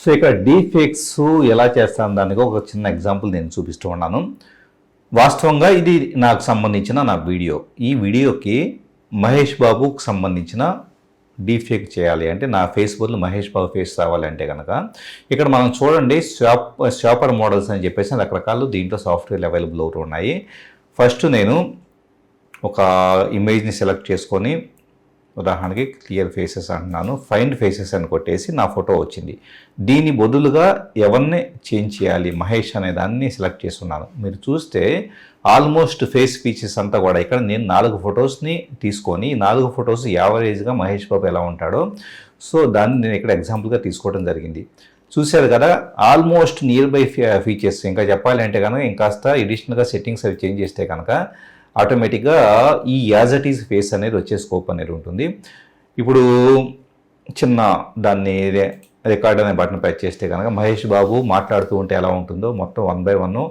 So ఇక్కడ డీఫేక్స్ ఎలా చేస్తాను దానికి ఒక చిన్న ఎగ్జాంపుల్ నేను చూపిస్తూ ఉన్నాను. వాస్తవంగా ఇది నాకు సంబంధించిన నా వీడియో. ఈ వీడియోకి మహేష్ బాబుకు సంబంధించిన డీఫేక్ చేయాలి అంటే నా ఫేస్ బదులు మహేష్ బాబు ఫేస్ రావాలంటే కనుక ఇక్కడ మనం చూడండి షాపర్ మోడల్స్ అని చెప్పేసి రకరకాలు దీంట్లో సాఫ్ట్వేర్లు అవైలబుల్ అవుతూ ఉన్నాయి. ఫస్ట్ నేను ఒక ఇమేజ్ని సెలెక్ట్ చేసుకొని ఉదాహరణకి క్లియర్ ఫేసెస్ అంటున్నాను, ఫైండ్ ఫేసెస్ అని కొట్టేసి నా ఫోటో వచ్చింది. దీని బదులుగా ఎవరిని చేంజ్ చేయాలి, మహేష్ అనే దాన్ని సెలెక్ట్ చేస్తున్నాను. మీరు చూస్తే ఆల్మోస్ట్ ఫేస్ ఫీచర్స్ అంతా కూడా ఇక్కడ నేను 4 ఫొటోస్ని తీసుకొని 4 ఫొటోస్ యావరేజ్గా మహేష్ బాబు ఎలా ఉంటాడో సో దాన్ని నేను ఇక్కడ ఎగ్జాంపుల్గా తీసుకోవడం జరిగింది. చూశారు కదా, ఆల్మోస్ట్ నియర్ బై ఫీచర్స్. ఇంకా చెప్పాలంటే కనుక ఇంకాస్త ఎడిషనల్గా సెట్టింగ్స్ అవి చేంజ్ చేస్తే కనుక ఆటోమేటిక్గా ఈ యాజ్ ఇట్ ఈజ్ ఫేస్ అనేది వచ్చే స్కోప్ అనేది ఉంటుంది. ఇప్పుడు చిన్న దాన్ని రికార్డ్ అనే బటన్ ప్రెస్ చేస్తే కనుక మహేష్ బాబు మాట్లాడుతూ ఉంటే ఎలా ఉంటుందో మొత్తం 1 by 1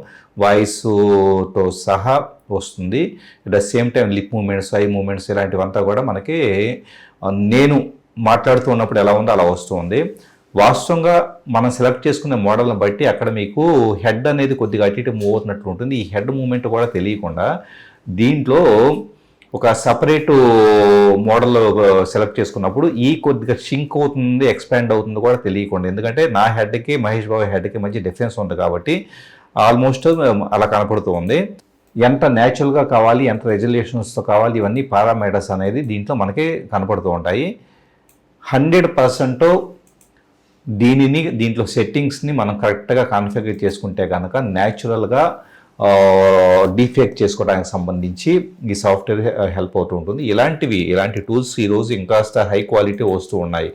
వాయిస్తో సహా వస్తుంది. At the same time lip movements, I movements ఇలాంటివంతా కూడా మనకి నేను మాట్లాడుతూ ఉన్నప్పుడు ఎలా ఉందో అలా వస్తుంది. వాస్తవంగా మనం సెలెక్ట్ చేసుకునే మోడల్ని బట్టి అక్కడ మీకు హెడ్ అనేది కొద్దిగా అటు ఇటు మూవ్ అవుతున్నట్టు ఉంటుంది. ఈ హెడ్ మూమెంట్ కూడా తెలియకుండా దీంట్లో ఒక సపరేట్ మోడల్ సెలెక్ట్ చేసుకున్నప్పుడు ఈ కొద్దిగా షింక్ అవుతుంది, ఎక్స్పాండ్ అవుతుంది కూడా తెలియకుండా. ఎందుకంటే నా హెడ్కి మహేష్ బాబు హెడ్కి మంచి డిఫరెన్స్ ఉంది కాబట్టి ఆల్మోస్ట్ అలా కనపడుతూ ఉంది. ఎంత న్యాచురల్గా కావాలి, ఎంత రెజల్యూషన్స్తో కావాలి, ఇవన్నీ పారామీటర్స్ అనేది దీంట్లో మనకి కనపడుతూ ఉంటాయి. 100% దీంట్లో సెట్టింగ్స్ని మనం కరెక్ట్గా కాన్ఫిగర్ చేసుకుంటే కనుక న్యాచురల్గా డీఫేక్ చేసుకోవడానికి సంబంధించి ఈ సాఫ్ట్వేర్ హెల్ప్ అవుతూ ఉంటుంది. ఇలాంటి టూల్స్ ఈరోజు ఇంకాస్త హై క్వాలిటీ వస్తూ ఉన్నాయి.